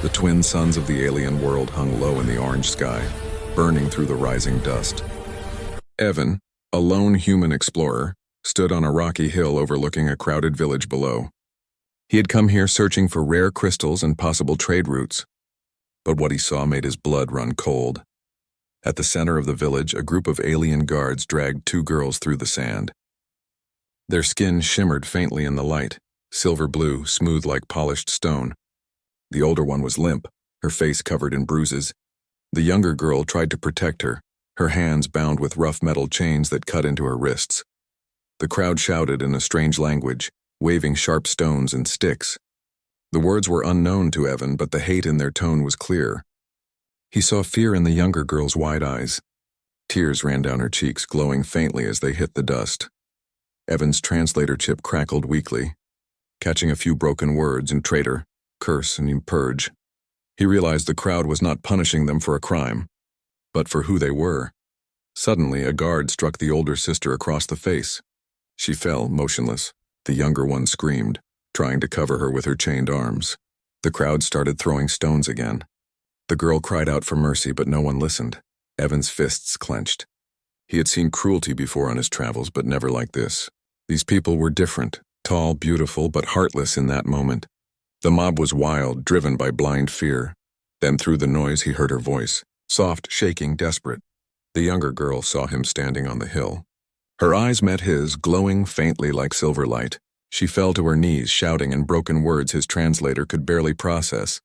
The twin suns of the alien world hung low in the orange sky, burning through the rising dust. Evan, a lone human explorer, stood on a rocky hill overlooking a crowded village below. He had come here searching for rare crystals and possible trade routes, but what he saw made his blood run cold. At the center of the village, a group of alien guards dragged two girls through the sand. Their skin shimmered faintly in the light, silver blue, smooth like polished stone. The older one was limp, her face covered in bruises. The younger girl tried to protect her, her hands bound with rough metal chains that cut into her wrists. The crowd shouted in a strange language, waving sharp stones and sticks. The words were unknown to Evan, but the hate in their tone was clear. He saw fear in the younger girl's wide eyes. Tears ran down her cheeks, glowing faintly as they hit the dust. Evan's translator chip crackled weakly, catching a few broken words in traitor, curse, and purge. He realized the crowd was not punishing them for a crime, but for who they were. Suddenly, a guard struck the older sister across the face. She fell, motionless. The younger one screamed, trying to cover her with her chained arms. The crowd started throwing stones again. The girl cried out for mercy, but no one listened. Evan's fists clenched. He had seen cruelty before on his travels, but never like this. These people were different, tall, beautiful, but heartless in that moment. The mob was wild, driven by blind fear. Then through the noise he heard her voice, soft, shaking, desperate. The younger girl saw him standing on the hill. Her eyes met his, glowing faintly like silver light. She fell to her knees, shouting in broken words his translator could barely process.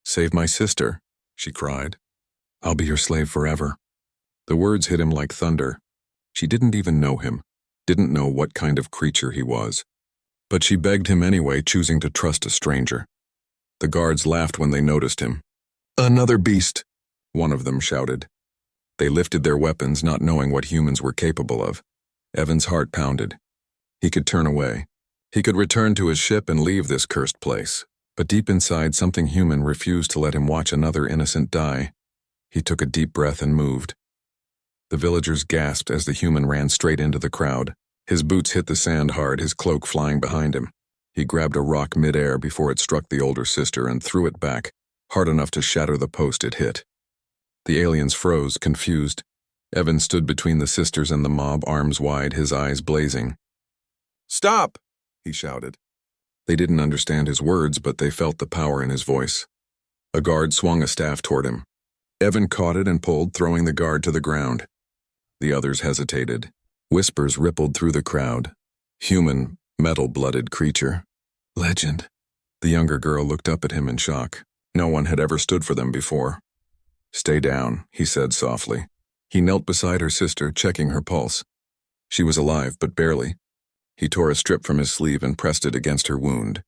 "Save my sister," she cried. "I'll be your slave forever." The words hit him like thunder. She didn't even know him, didn't know what kind of creature he was. But she begged him anyway, choosing to trust a stranger. The guards laughed when they noticed him. "Another beast," one of them shouted. They lifted their weapons, not knowing what humans were capable of. Evan's heart pounded. He could turn away. He could return to his ship and leave this cursed place. But deep inside, something human refused to let him watch another innocent die. He took a deep breath and moved. The villagers gasped as the human ran straight into the crowd. His boots hit the sand hard, his cloak flying behind him. He grabbed a rock mid-air before it struck the older sister and threw it back, hard enough to shatter the post it hit. The aliens froze, confused. Evan stood between the sisters and the mob, arms wide, his eyes blazing. "Stop!" he shouted. They didn't understand his words, but they felt the power in his voice. A guard swung a staff toward him. Evan caught it and pulled, throwing the guard to the ground. The others hesitated. Whispers rippled through the crowd. Human, metal-blooded creature. Legend. The younger girl looked up at him in shock. No one had ever stood for them before. "Stay down," he said softly. He knelt beside her sister, checking her pulse. She was alive, but barely. He tore a strip from his sleeve and pressed it against her wound.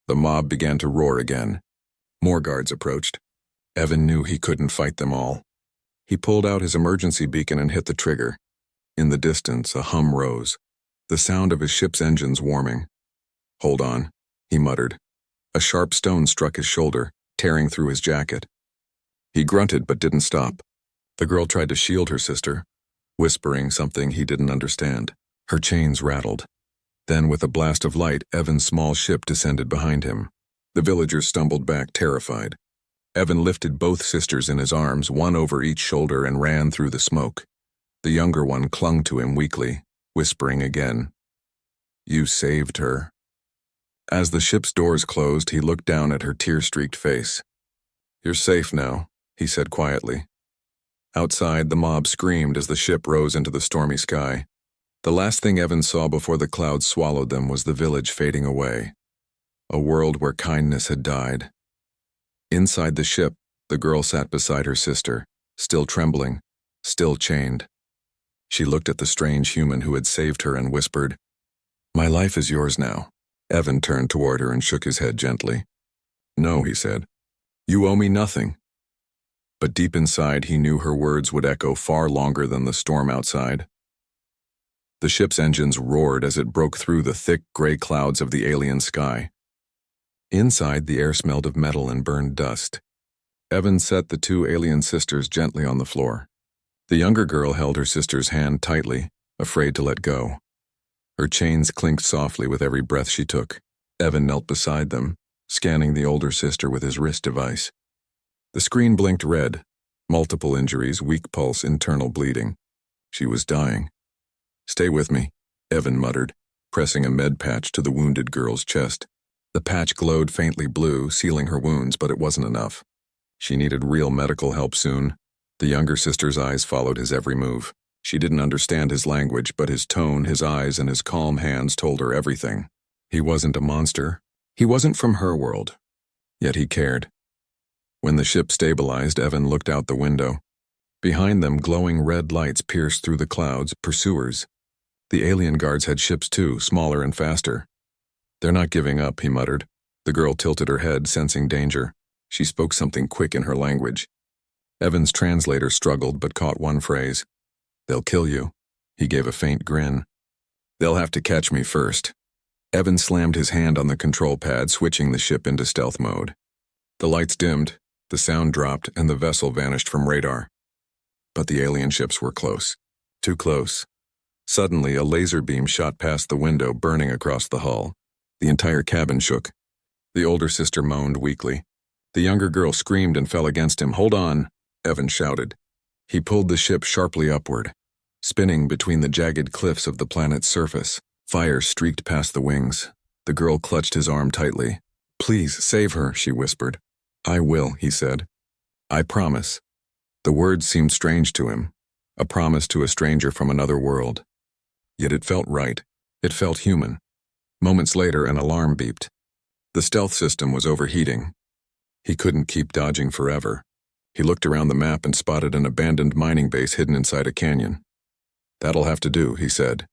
The mob began to roar again. More guards approached. Evan knew he couldn't fight them all. He pulled out his emergency beacon and hit the trigger. In the distance, a hum rose, the sound of his ship's engines warming. "Hold on," he muttered. A sharp stone struck his shoulder, tearing through his jacket. He grunted but didn't stop. The girl tried to shield her sister, whispering something he didn't understand. Her chains rattled. Then, with a blast of light, Evan's small ship descended behind him. The villagers stumbled back, terrified. Evan lifted both sisters in his arms, one over each shoulder, and ran through the smoke. The younger one clung to him weakly, whispering again, "You saved her." As the ship's doors closed, he looked down at her tear-streaked face. "You're safe now," he said quietly. Outside, the mob screamed as the ship rose into the stormy sky. The last thing Evan saw before the clouds swallowed them was the village fading away. A world where kindness had died. Inside the ship, the girl sat beside her sister, still trembling, still chained. She looked at the strange human who had saved her and whispered, "My life is yours now." Evan turned toward her and shook his head gently. "No," he said. "You owe me nothing." But deep inside, he knew her words would echo far longer than the storm outside. The ship's engines roared as it broke through the thick gray clouds of the alien sky. Inside, the air smelled of metal and burned dust. Evan set the two alien sisters gently on the floor. The younger girl held her sister's hand tightly, afraid to let go. Her chains clinked softly with every breath she took. Evan knelt beside them, scanning the older sister with his wrist device. The screen blinked red. Multiple injuries, weak pulse, internal bleeding. She was dying. "Stay with me," Evan muttered, pressing a med patch to the wounded girl's chest. The patch glowed faintly blue, sealing her wounds, but it wasn't enough. She needed real medical help soon. The younger sister's eyes followed his every move. She didn't understand his language, but his tone, his eyes, and his calm hands told her everything. He wasn't a monster. He wasn't from her world. Yet he cared. When the ship stabilized, Evan looked out the window. Behind them, glowing red lights pierced through the clouds, pursuers. The alien guards had ships too, smaller and faster. "They're not giving up," he muttered. The girl tilted her head, sensing danger. She spoke something quick in her language. Evan's translator struggled but caught one phrase. "They'll kill you." He gave a faint grin. "They'll have to catch me first." Evan slammed his hand on the control pad, switching the ship into stealth mode. The lights dimmed, the sound dropped, and the vessel vanished from radar. But the alien ships were close. Too close. Suddenly, a laser beam shot past the window, burning across the hull. The entire cabin shook. The older sister moaned weakly. The younger girl screamed and fell against him. "Hold on," Evan shouted. He pulled the ship sharply upward, spinning between the jagged cliffs of the planet's surface. Fire streaked past the wings. The girl clutched his arm tightly. "Please, save her," she whispered. "I will," he said. "I promise." The words seemed strange to him, a promise to a stranger from another world. Yet it felt right. It felt human. Moments later, an alarm beeped. The stealth system was overheating. He couldn't keep dodging forever. He looked around the map and spotted an abandoned mining base hidden inside a canyon. "That'll have to do," he said.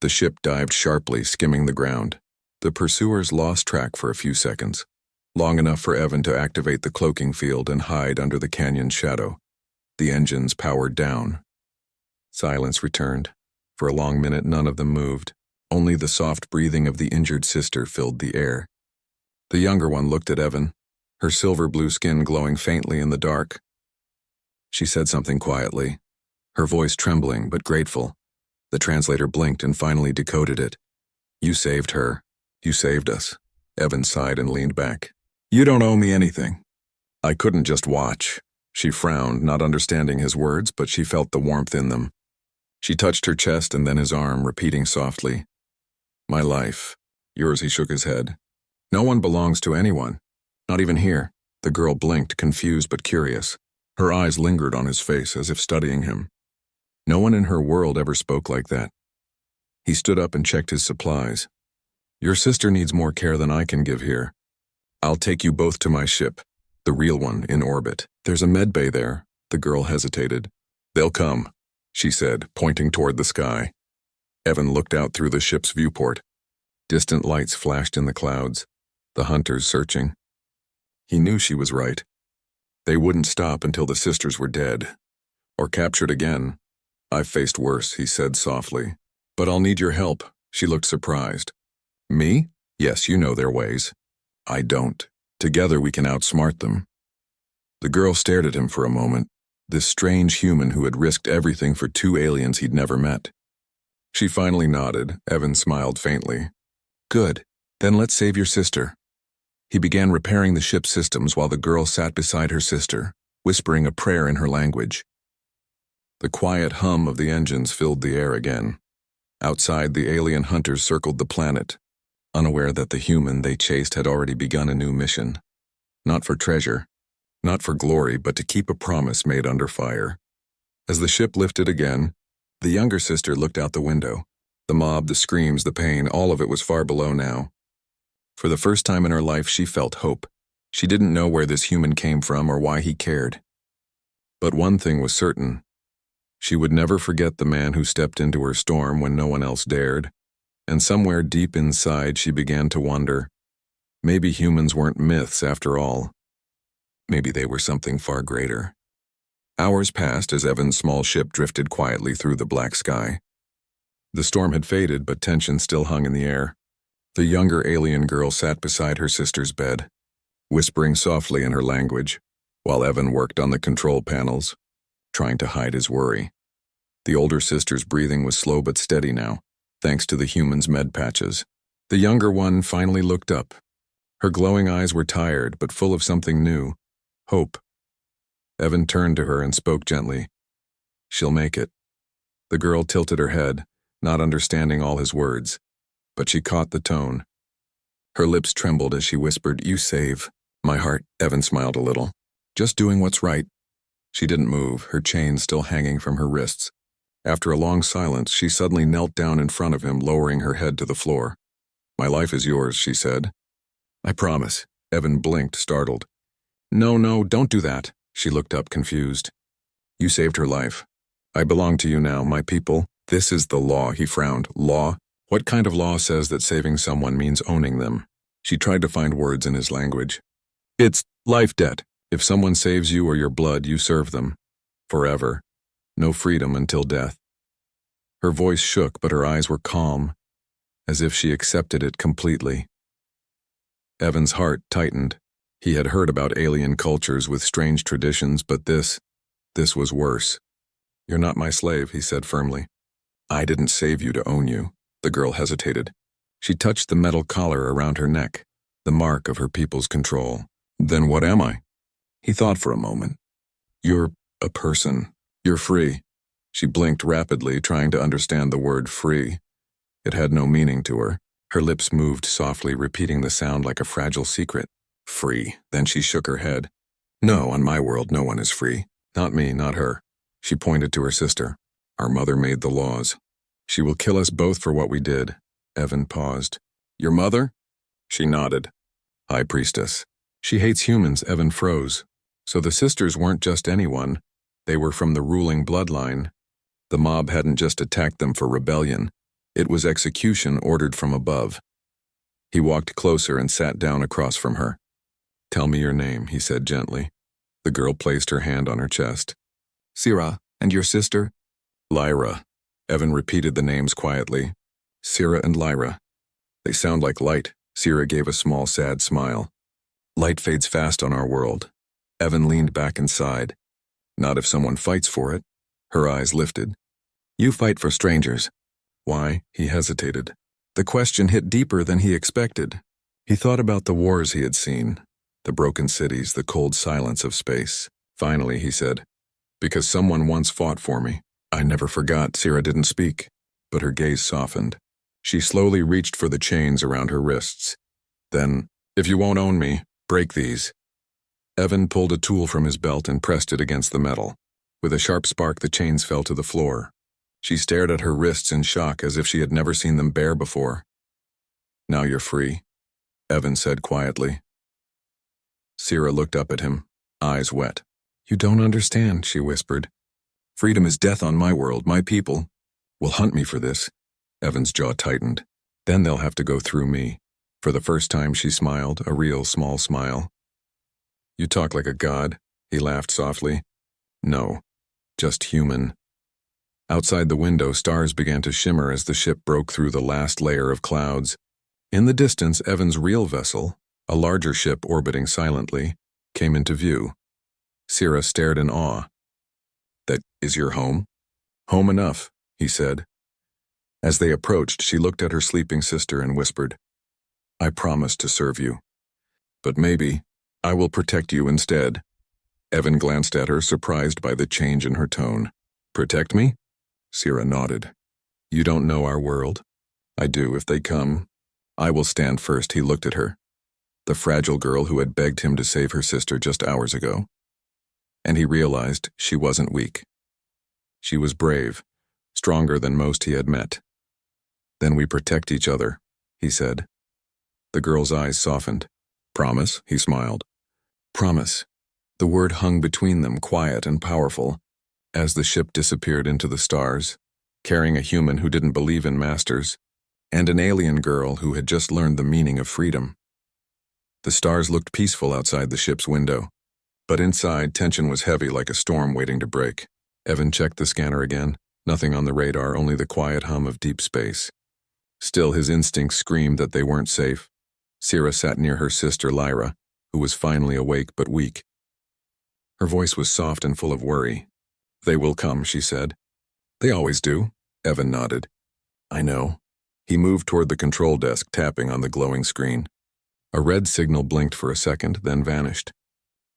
The ship dived sharply, skimming the ground. The pursuers lost track for a few seconds, long enough for Evan to activate the cloaking field and hide under the canyon's shadow. The engines powered down. Silence returned. For a long minute, none of them moved. Only the soft breathing of the injured sister filled the air. The younger one looked at Evan, her silver blue skin glowing faintly in the dark. She said something quietly, her voice trembling but grateful. The translator blinked and finally decoded it. "You saved her. You saved us." Evan sighed and leaned back. "You don't owe me anything." "I couldn't just watch." She frowned, not understanding his words, but she felt the warmth in them. She touched her chest and then his arm, repeating softly, "My life." "Yours," he shook his head. "No one belongs to anyone. Not even here." The girl blinked, confused but curious. Her eyes lingered on his face as if studying him. No one in her world ever spoke like that. He stood up and checked his supplies. "Your sister needs more care than I can give here. I'll take you both to my ship, the real one in orbit. There's a med bay there." The girl hesitated. "They'll come," she said, pointing toward the sky. Evan looked out through the ship's viewport. Distant lights flashed in the clouds, the hunters searching. He knew she was right. They wouldn't stop until the sisters were dead. Or captured again. "I've faced worse," he said softly. "But I'll need your help." She looked surprised. "Me? Yes, you know their ways." "I don't. Together we can outsmart them." The girl stared at him for a moment, this strange human who had risked everything for two aliens he'd never met. She finally nodded. Evan smiled faintly. "Good. Then let's save your sister." He began repairing the ship's systems while the girl sat beside her sister, whispering a prayer in her language. The quiet hum of the engines filled the air again. Outside, the alien hunters circled the planet, unaware that the human they chased had already begun a new mission. Not for treasure, not for glory, but to keep a promise made under fire. As the ship lifted again, the younger sister looked out the window. The mob, the screams, the pain, all of it was far below now. For the first time in her life, she felt hope. She didn't know where this human came from or why he cared. But one thing was certain. She would never forget the man who stepped into her storm when no one else dared, and somewhere deep inside she began to wonder, maybe humans weren't myths after all. Maybe they were something far greater. Hours passed as Evan's small ship drifted quietly through the black sky. The storm had faded, but tension still hung in the air. The younger alien girl sat beside her sister's bed, whispering softly in her language, while Evan worked on the control panels, trying to hide his worry. The older sister's breathing was slow but steady now, thanks to the human's med patches. The younger one finally looked up, Her glowing eyes were tired, but full of something new. Hope. Evan turned to her and spoke gently. She'll make it. The girl tilted her head, not understanding all his words, but she caught the tone. Her lips trembled as she whispered, "You save my heart." Evan smiled a little. "Just doing what's right." She didn't move, her chains still hanging from her wrists. After a long silence, she suddenly knelt down in front of him, lowering her head to the floor. "My life is yours," she said. "I promise." Evan blinked, startled. No, don't do that." She looked up, confused. "You saved her life. I belong to you now, my people." "This is the law," he frowned. "Law? What kind of law says that saving someone means owning them?" She tried to find words in his language. "It's life debt. If someone saves you or your blood, you serve them. Forever. No freedom until death." Her voice shook, but her eyes were calm, as if she accepted it completely. Evan's heart tightened. He had heard about alien cultures with strange traditions, but this was worse. "You're not my slave," he said firmly. "I didn't save you to own you." The girl hesitated. She touched the metal collar around her neck, the mark of her people's control. "Then what am I?" He thought for a moment. "You're a person. You're free." She blinked rapidly, trying to understand the word free. It had no meaning to her. Her lips moved softly, repeating the sound like a fragile secret. "Free." Then she shook her head. "No, on my world no one is free. Not me, not her." She pointed to her sister. "Our mother made the laws. She will kill us both for what we did." Evan paused. "Your mother?" She nodded. "High Priestess. She hates humans." Evan froze. So the sisters weren't just anyone. They were from the ruling bloodline. The mob hadn't just attacked them for rebellion. It was execution ordered from above. He walked closer and sat down across from her. "Tell me your name," he said gently. The girl placed her hand on her chest. "Sira, and your sister?" "Lyra." Evan repeated the names quietly. "Sira and Lyra. They sound like light." Sira gave a small, sad smile. "Light fades fast on our world." Evan leaned back and sighed. "Not if someone fights for it." Her eyes lifted. "You fight for strangers." "Why?" He hesitated. The question hit deeper than he expected. He thought about the wars he had seen, the broken cities, the cold silence of space. Finally, he said, "Because someone once fought for me." "I never forgot." Sira didn't speak, but her gaze softened. She slowly reached for the chains around her wrists. Then, "If you won't own me, break these." Evan pulled a tool from his belt and pressed it against the metal. With a sharp spark, the chains fell to the floor. She stared at her wrists in shock, as if she had never seen them bare before. "Now you're free," Evan said quietly. Sira looked up at him, eyes wet. "You don't understand," she whispered. "Freedom is death on my world. My people will hunt me for this." Evan's jaw tightened. "Then they'll have to go through me." For the first time she smiled, a real small smile. "You talk like a god," he laughed softly. "No, just human." Outside the window, stars began to shimmer as the ship broke through the last layer of clouds. In the distance, Evan's real vessel, a larger ship orbiting silently, came into view. Sira stared in awe. "That is your home?" "Home enough," he said. As they approached, she looked at her sleeping sister and whispered, "I promise to serve you. But maybe I will protect you instead." Evan glanced at her, surprised by the change in her tone. "Protect me?" Sira nodded. "You don't know our world." "I do, if they come. I will stand first." He looked at her, the fragile girl who had begged him to save her sister just hours ago. And he realized she wasn't weak. She was brave, stronger than most he had met. "Then we protect each other," he said. The girl's eyes softened. "Promise?" He smiled. "Promise." The word hung between them, quiet and powerful, as the ship disappeared into the stars, carrying a human who didn't believe in masters, and an alien girl who had just learned the meaning of freedom. The stars looked peaceful outside the ship's window, but inside tension was heavy like a storm waiting to break. Evan checked the scanner again. Nothing on the radar, only the quiet hum of deep space. Still, his instincts screamed that they weren't safe. Sira sat near her sister Lyra, who was finally awake but weak. Her voice was soft and full of worry. "They will come," she said. "They always do." Evan nodded. "I know." He moved toward the control desk, tapping on the glowing screen. A red signal blinked for a second, then vanished.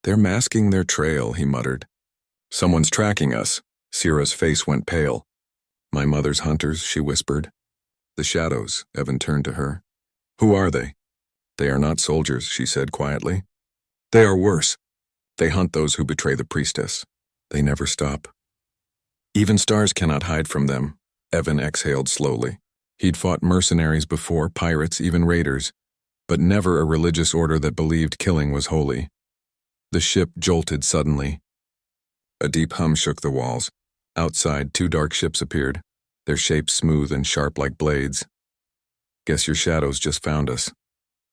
"They're masking their trail," he muttered. "Someone's tracking us." Sierra's face went pale. "My mother's hunters," she whispered. "The shadows," Evan turned to her. "Who are they?" "They are not soldiers," she said quietly. "They are worse. They hunt those who betray the priestess. They never stop. Even stars cannot hide from them." Evan exhaled slowly. He'd fought mercenaries before, pirates, even raiders, but never a religious order that believed killing was holy. The ship jolted suddenly. A deep hum shook the walls. Outside, 2 dark ships appeared, their shapes smooth and sharp like blades. "Guess your shadows just found us,"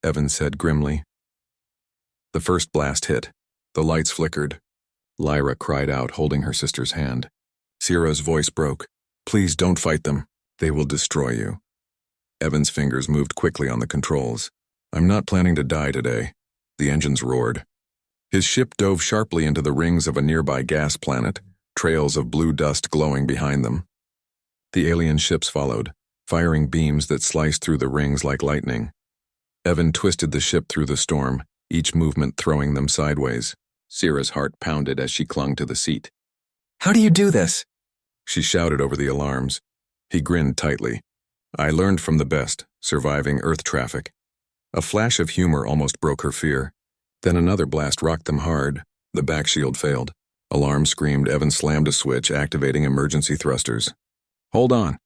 Evan said grimly. The first blast hit. The lights flickered. Lyra cried out, holding her sister's hand. Sierra's voice broke. "Please don't fight them. They will destroy you." Evan's fingers moved quickly on the controls. "I'm not planning to die today." The engines roared. His ship dove sharply into the rings of a nearby gas planet, trails of blue dust glowing behind them. The alien ships followed, firing beams that sliced through the rings like lightning. Evan twisted the ship through the storm, each movement throwing them sideways. Sierra's heart pounded as she clung to the seat. "How do you do this?" she shouted over the alarms. He grinned tightly. "I learned from the best, surviving Earth traffic." A flash of humor almost broke her fear. Then another blast rocked them hard. The back shield failed. Alarm screamed. Evan slammed a switch, activating emergency thrusters. "Hold on."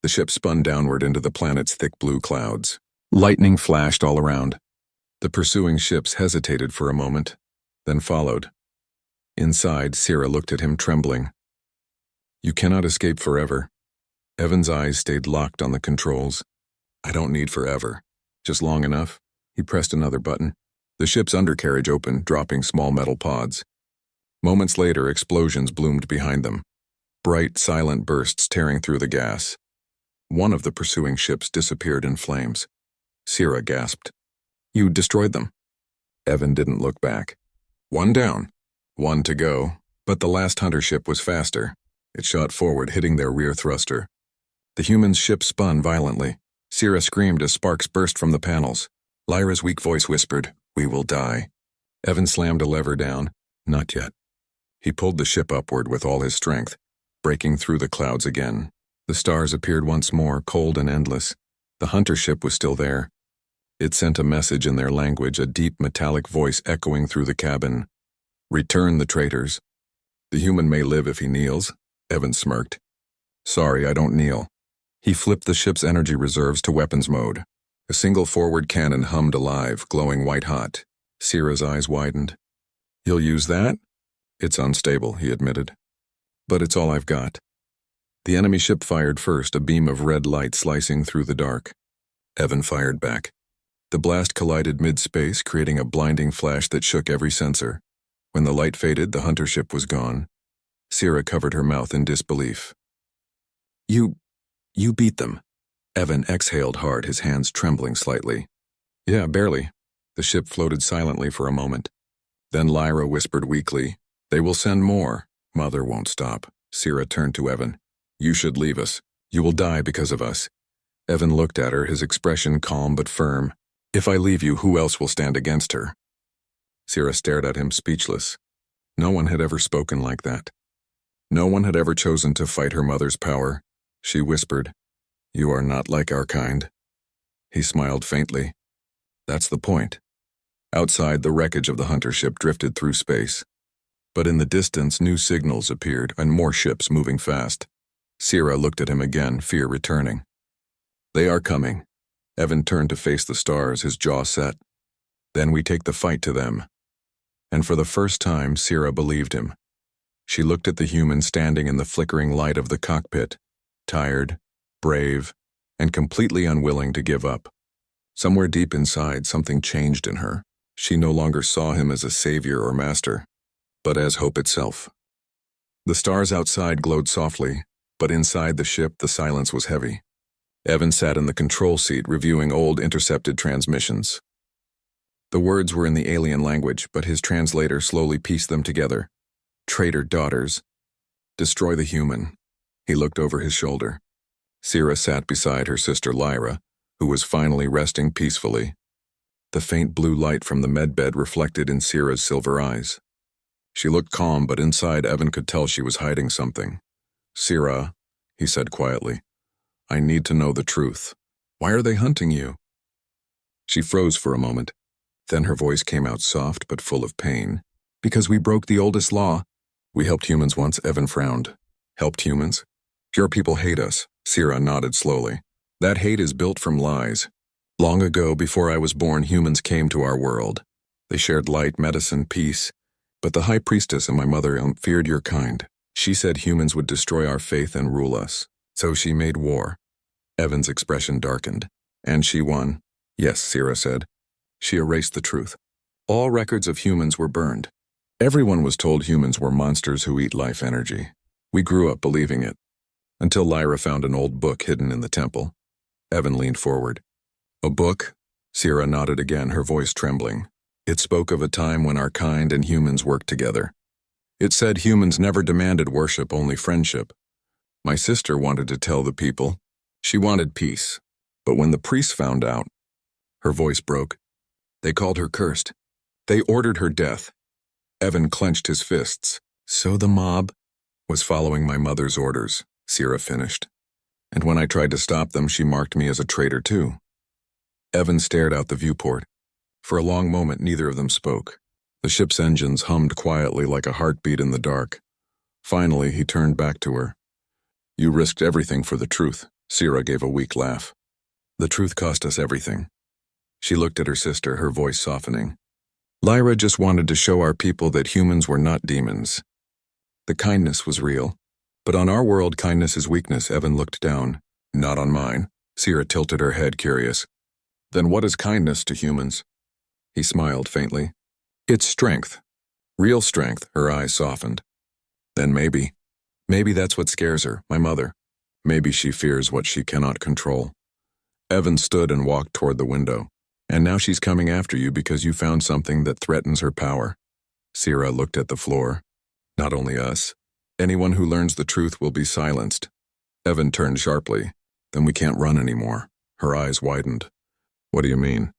The ship spun downward into the planet's thick blue clouds. Lightning flashed all around. The pursuing ships hesitated for a moment, then followed. Inside, Sierra looked at him, trembling. "You cannot escape forever." Evan's eyes stayed locked on the controls. "I don't need forever. Just long enough." He pressed another button. The ship's undercarriage opened, dropping small metal pods. Moments later, explosions bloomed behind them. Bright, silent bursts tearing through the gas. One of the pursuing ships disappeared in flames. Sierra gasped. "You destroyed them." Evan didn't look back. "One down. One to go." But the last hunter ship was faster. It shot forward, hitting their rear thruster. The human's ship spun violently. Sierra screamed as sparks burst from the panels. Lyra's weak voice whispered, "We will die." Evan slammed a lever down. Not yet. He pulled the ship upward with all his strength, breaking through the clouds again. The stars appeared once more, cold and endless. The hunter ship was still there. It sent a message in their language, a deep metallic voice echoing through the cabin. "Return the traitors. The human may live if he kneels." Evan smirked. "Sorry, I don't kneel." He flipped the ship's energy reserves to weapons mode. A single forward cannon hummed alive, glowing white-hot. Sierra's eyes widened. "You'll use that?" "It's unstable," he admitted. "But it's all I've got." The enemy ship fired first, a beam of red light slicing through the dark. Evan fired back. The blast collided mid-space, creating a blinding flash that shook every sensor. When the light faded, the hunter ship was gone. Sierra covered her mouth in disbelief. You beat them." Evan exhaled hard, his hands trembling slightly. "Yeah, barely." The ship floated silently for a moment. Then Lyra whispered weakly, "They will send more." "Mother won't stop." Sierra turned to Evan. "You should leave us. You will die because of us." Evan looked at her, his expression calm but firm. "If I leave you, who else will stand against her?" Sierra stared at him, speechless. No one had ever spoken like that. No one had ever chosen to fight her mother's power. She whispered, "You are not like our kind." He smiled faintly. "That's the point." Outside, the wreckage of the hunter ship drifted through space. But in the distance, new signals appeared and more ships moving fast. Sierra looked at him again, fear returning. "They are coming." Evan turned to face the stars, his jaw set. "Then we take the fight to them." And for the first time, Sierra believed him. She looked at the human standing in the flickering light of the cockpit, tired, brave, and completely unwilling to give up. Somewhere deep inside, something changed in her. She no longer saw him as a savior or master, but as hope itself. The stars outside glowed softly, but inside the ship the silence was heavy. Evan sat in the control seat reviewing old intercepted transmissions. The words were in the alien language, but his translator slowly pieced them together. "Traitor daughters. Destroy the human." He looked over his shoulder. Sierra sat beside her sister Lyra, who was finally resting peacefully. the faint blue light from the medbed reflected in Sierra's silver eyes. She looked calm, but inside Evan could tell she was hiding something. "Sierra," he said quietly, "I need to know the truth. Why are they hunting you?" She froze for a moment. Then her voice came out soft but full of pain. "Because we broke the oldest law." "We helped humans once," Evan frowned. "Helped humans? Your people hate us." Sierra nodded slowly. "That hate is built from lies. Long ago, before I was born, humans came to our world. They shared light, medicine, peace. But the High Priestess and my mother feared your kind. She said humans would destroy our faith and rule us. So she made war." Evan's expression darkened. "And she won." "Yes," Sierra said. "She erased the truth. All records of humans were burned. Everyone was told humans were monsters who eat life energy. We grew up believing it. Until Lyra found an old book hidden in the temple." Evan leaned forward. "A book?" Sierra nodded again, her voice trembling. "It spoke of a time when our kind and humans worked together. It said humans never demanded worship, only friendship. My sister wanted to tell the people. She wanted peace. But when the priests found out," her voice broke, "they called her cursed. They ordered her death." Evan clenched his fists. "So the mob was following my mother's orders," Sierra finished. "And when I tried to stop them, she marked me as a traitor too." Evan stared out the viewport. For a long moment, neither of them spoke. The ship's engines hummed quietly like a heartbeat in the dark. Finally, he turned back to her. "You risked everything for the truth." Sierra gave a weak laugh. "The truth cost us everything." She looked at her sister, her voice softening. "Lyra just wanted to show our people that humans were not demons. The kindness was real. But on our world, kindness is weakness." Evan looked down. "Not on mine." Sierra tilted her head, curious. "Then what is kindness to humans?" He smiled faintly. "It's strength. Real strength." Her eyes softened. "Then maybe that's what scares her, my mother. Maybe she fears what she cannot control." Evan stood and walked toward the window. "And now she's coming after you because you found something that threatens her power." Sierra looked at the floor. "Not only us. Anyone who learns the truth will be silenced." Evan turned sharply. "Then we can't run anymore." Her eyes widened. "What do you mean?"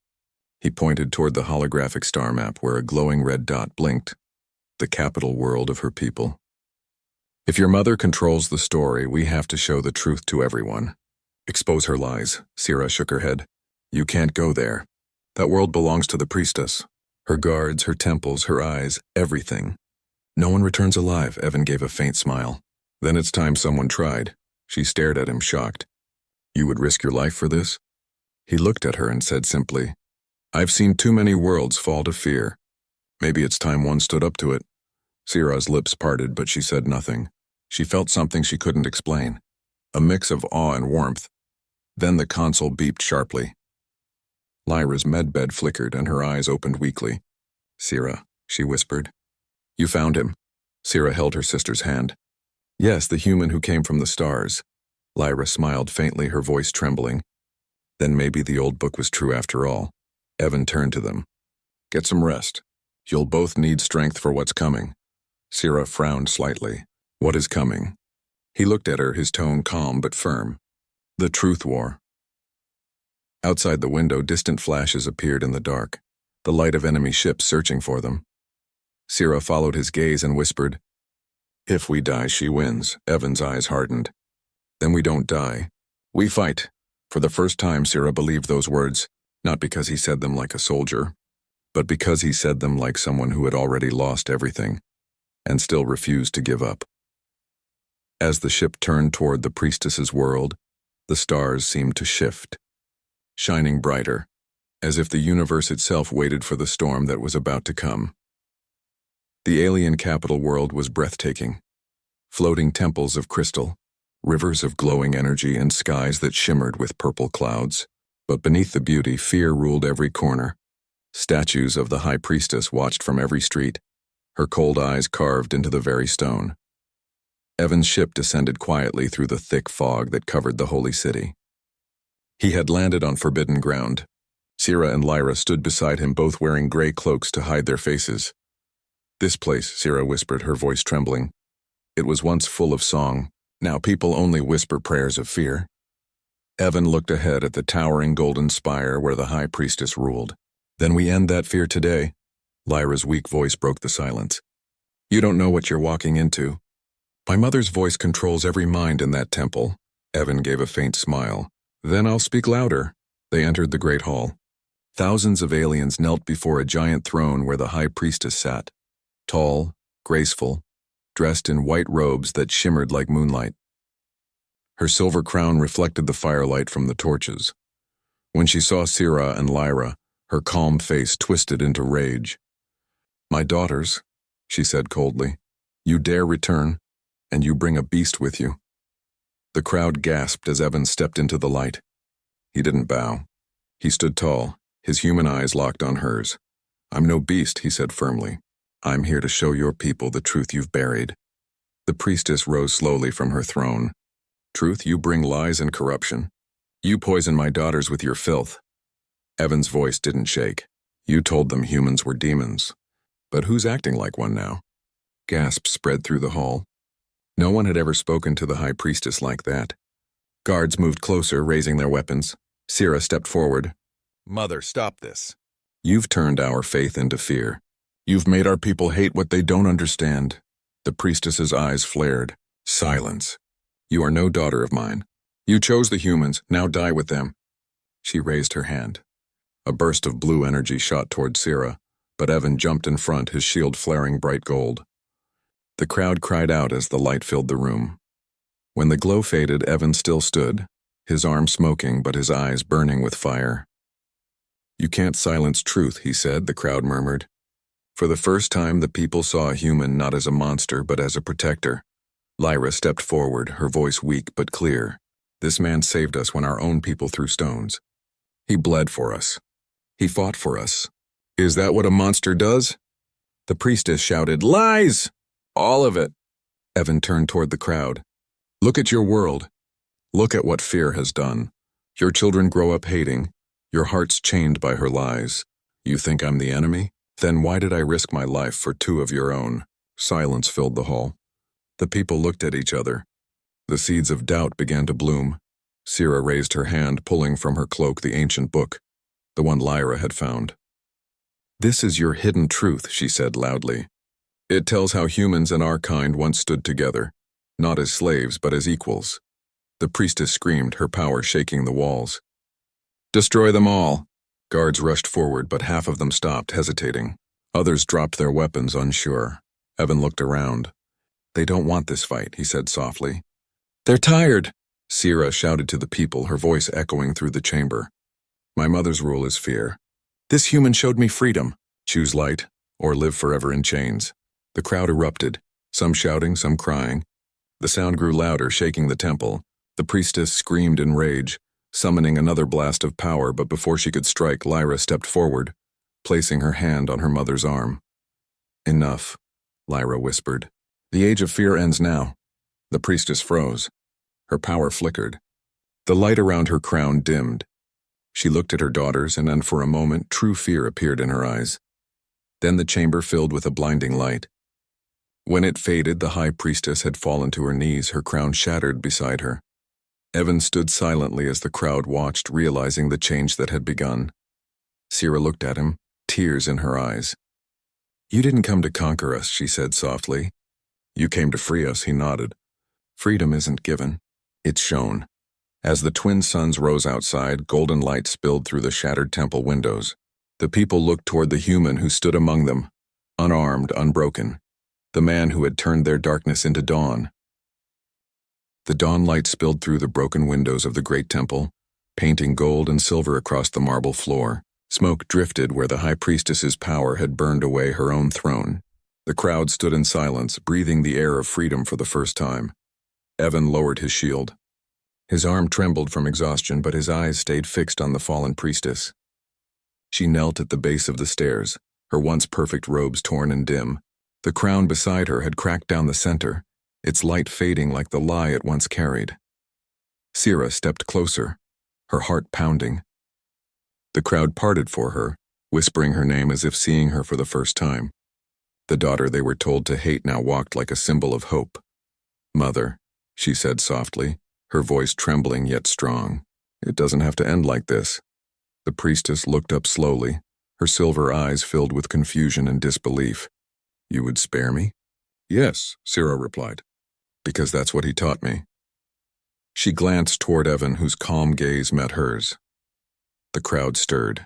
He pointed toward the holographic star map where a glowing red dot blinked. "The capital world of her people. If your mother controls the story, we have to show the truth to everyone. Expose her lies." Sierra shook her head. "You can't go there. That world belongs to the priestess. Her guards, her temples, her eyes, everything. No one returns alive." Evan gave a faint smile. "Then it's time someone tried." She stared at him, shocked. "You would risk your life for this?" He looked at her and said simply, "I've seen too many worlds fall to fear. Maybe it's time one stood up to it." Sierra's lips parted, but she said nothing. She felt something she couldn't explain. A mix of awe and warmth. Then the console beeped sharply. Lyra's medbed flickered and her eyes opened weakly. "Sierra," she whispered. "You found him." Sierra held her sister's hand. "Yes, the human who came from the stars." Lyra smiled faintly, her voice trembling. "Then maybe the old book was true after all." Evan turned to them. "Get some rest. You'll both need strength for what's coming." Sierra frowned slightly. "What is coming?" He looked at her, his tone calm but firm. "The truth war." Outside the window, distant flashes appeared in the dark, the light of enemy ships searching for them. Sierra followed his gaze and whispered, "If we die, she wins." Evan's eyes hardened. "Then we don't die. We fight." For the first time, Sierra believed those words, not because he said them like a soldier, but because he said them like someone who had already lost everything and still refused to give up. As the ship turned toward the priestess's world, the stars seemed to shift, shining brighter, as if the universe itself waited for the storm that was about to come. The alien capital world was breathtaking. Floating temples of crystal, rivers of glowing energy, and skies that shimmered with purple clouds. But beneath the beauty, fear ruled every corner. Statues of the High Priestess watched from every street, her cold eyes carved into the very stone. Evan's ship descended quietly through the thick fog that covered the holy city. He had landed on forbidden ground. Sierra and Lyra stood beside him, both wearing gray cloaks to hide their faces. "This place," Sierra whispered, her voice trembling. "It was once full of song. Now people only whisper prayers of fear." Evan looked ahead at the towering golden spire where the High Priestess ruled. Then we end that fear today. Lyra's weak voice broke the silence. You don't know what you're walking into. My mother's voice controls every mind in that temple. Evan gave a faint smile. Then I'll speak louder. They entered the great hall. Thousands of aliens knelt before a giant throne where the high priestess sat. Tall, graceful, dressed in white robes that shimmered like moonlight. Her silver crown reflected the firelight from the torches. When she saw Sira and Lyra, her calm face twisted into rage. My daughters, she said coldly, you dare return, and you bring a beast with you. The crowd gasped as Evan stepped into the light. He didn't bow. He stood tall, his human eyes locked on hers. I'm no beast, he said firmly. I'm here to show your people the truth you've buried. The priestess rose slowly from her throne. Truth, you bring lies and corruption. You poison my daughters with your filth. Evan's voice didn't shake. You told them humans were demons. But who's acting like one now? Gasps spread through the hall. No one had ever spoken to the high priestess like that. Guards moved closer, raising their weapons. Sira stepped forward. Mother, stop this. You've turned our faith into fear. You've made our people hate what they don't understand. The priestess's eyes flared. Silence. You are no daughter of mine. You chose the humans, now die with them. She raised her hand. A burst of blue energy shot toward Sira, but Evan jumped in front, his shield flaring bright gold. The crowd cried out as the light filled the room. When the glow faded, Evan still stood, his arm smoking but his eyes burning with fire. You can't silence truth, he said, the crowd murmured. For the first time, the people saw a human not as a monster but as a protector. Lyra stepped forward, her voice weak but clear. This man saved us when our own people threw stones. He bled for us. He fought for us. Is that what a monster does? The priestess shouted, Lies! All of it. Evan turned toward the crowd. Look at your world. Look at what fear has done. Your children grow up hating. Your hearts chained by her lies. You think I'm the enemy? Then why did I risk my life for two of your own? Silence filled the hall. The people looked at each other. The seeds of doubt began to bloom. Sira raised her hand, pulling from her cloak the ancient book, the one Lyra had found. This is your hidden truth, she said loudly. It tells how humans and our kind once stood together, not as slaves but as equals. The priestess screamed, her power shaking the walls. Destroy them all! Guards rushed forward, but half of them stopped, hesitating. Others dropped their weapons, unsure. Evan looked around. They don't want this fight, he said softly. They're tired! Sira shouted to the people, her voice echoing through the chamber. My mother's rule is fear. This human showed me freedom. Choose light, or live forever in chains. The crowd erupted, some shouting, some crying. The sound grew louder, shaking the temple. The priestess screamed in rage, summoning another blast of power, but before she could strike, Lyra stepped forward, placing her hand on her mother's arm. Enough, Lyra whispered. The age of fear ends now. The priestess froze. Her power flickered. The light around her crown dimmed. She looked at her daughters, and then for a moment, true fear appeared in her eyes. Then the chamber filled with a blinding light. When it faded, the high priestess had fallen to her knees, her crown shattered beside her. Evan stood silently as the crowd watched, realizing the change that had begun. Sira looked at him, tears in her eyes. You didn't come to conquer us, she said softly. You came to free us, he nodded. Freedom isn't given. It's shown. As the twin suns rose outside, golden light spilled through the shattered temple windows. The people looked toward the human who stood among them, unarmed, unbroken. The man who had turned their darkness into dawn. The dawn light spilled through the broken windows of the great temple, painting gold and silver across the marble floor. Smoke drifted where the high priestess's power had burned away her own throne. The crowd stood in silence, breathing the air of freedom for the first time. Evan lowered his shield. His arm trembled from exhaustion, but his eyes stayed fixed on the fallen priestess. She knelt at the base of the stairs, her once perfect robes torn and dim. The crown beside her had cracked down the center, its light fading like the lie it once carried. Sira stepped closer, her heart pounding. The crowd parted for her, whispering her name as if seeing her for the first time. The daughter they were told to hate now walked like a symbol of hope. Mother, she said softly, her voice trembling yet strong. It doesn't have to end like this. The priestess looked up slowly, Her silver eyes filled with confusion and disbelief. You would spare me? Yes, Syrah replied. Because that's what he taught me. She glanced toward Evan, whose calm gaze met hers. The crowd stirred.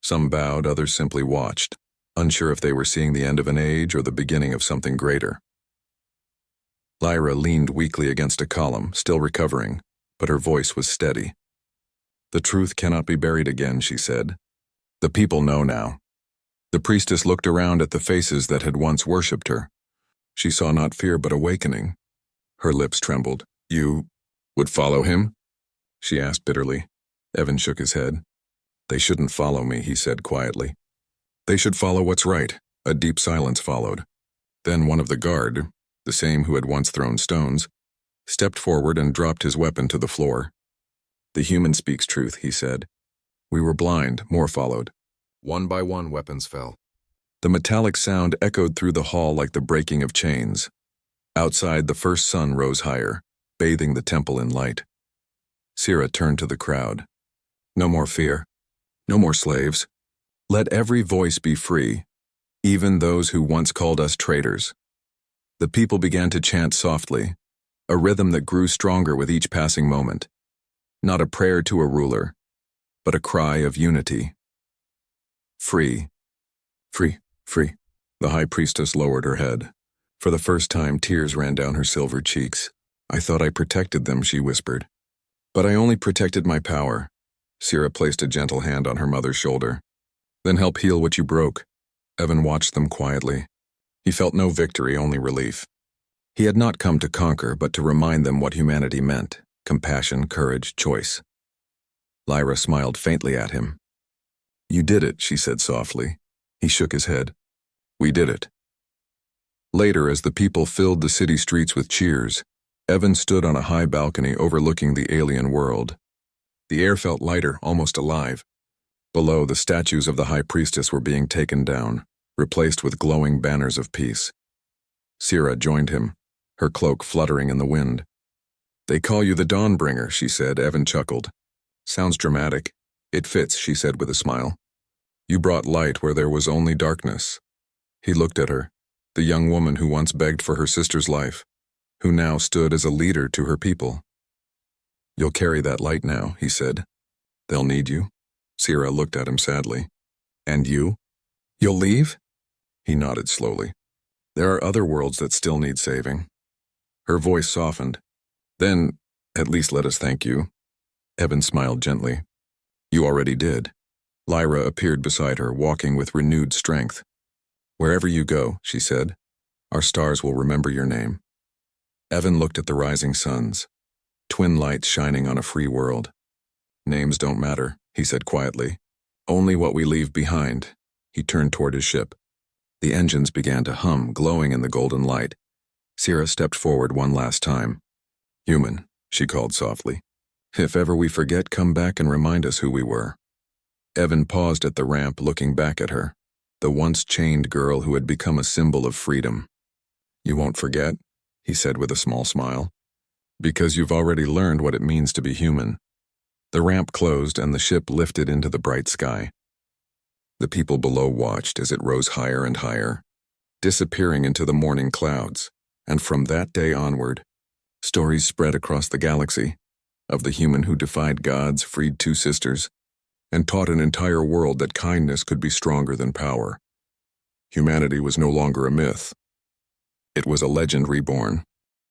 Some bowed, others simply watched, unsure if they were seeing the end of an age or the beginning of something greater. Lyra leaned weakly against a column, still recovering, but her voice was steady. The truth cannot be buried again, she said. The people know now. The priestess looked around at the faces that had once worshipped her. She saw not fear but awakening. Her lips trembled. You would follow him? She asked bitterly. Evan shook his head. They shouldn't follow me, he said quietly. They should follow what's right. A deep silence followed. Then one of the guard, the same who had once thrown stones, stepped forward and dropped his weapon to the floor. The human speaks truth, he said. We were blind, more followed. One by one weapons fell. The metallic sound echoed through the hall like the breaking of chains. Outside, the first sun rose higher, bathing the temple in light. Syrah turned to the crowd. No more fear. No more slaves. Let every voice be free, even those who once called us traitors. The people began to chant softly, a rhythm that grew stronger with each passing moment. Not a prayer to a ruler, but a cry of unity. Free. Free. Free. The high priestess lowered her head. For the first time, tears ran down her silver cheeks. I thought I protected them, she whispered. But I only protected my power. Syrah placed a gentle hand on her mother's shoulder. Then help heal what you broke. Evan watched them quietly. He felt no victory, only relief. He had not come to conquer, but to remind them what humanity meant. Compassion, courage, choice. Lyra smiled faintly at him. You did it, she said softly. He shook his head. We did it. Later, as the people filled the city streets with cheers, Evan stood on a high balcony overlooking the alien world. The air felt lighter, almost alive. Below, the statues of the high priestess were being taken down, replaced with glowing banners of peace. Syrah joined him, her cloak fluttering in the wind. They call you the Dawnbringer, she said. Evan chuckled. Sounds dramatic. It fits, she said with a smile. You brought light where there was only darkness. He looked at her, the young woman who once begged for her sister's life, who now stood as a leader to her people. You'll carry that light now, he said. They'll need you. Syrah looked at him sadly. And you? You'll leave? He nodded slowly. There are other worlds that still need saving. Her voice softened. Then, at least let us thank you. Evan smiled gently. You already did. Lyra appeared beside her, walking with renewed strength. Wherever you go, she said, our stars will remember your name. Evan looked at the rising suns, twin lights shining on a free world. Names don't matter, he said quietly. Only what we leave behind. He turned toward his ship. The engines began to hum, glowing in the golden light. Syrah stepped forward one last time. Human, she called softly. If ever we forget, come back and remind us who we were. Evan paused at the ramp, looking back at her, the once chained girl who had become a symbol of freedom. You won't forget, he said with a small smile, because you've already learned what it means to be human. The ramp closed and the ship lifted into the bright sky. The people below watched as it rose higher and higher, disappearing into the morning clouds, and from that day onward, stories spread across the galaxy of the human who defied gods, freed two sisters, and taught an entire world that kindness could be stronger than power. Humanity was no longer a myth. It was a legend reborn,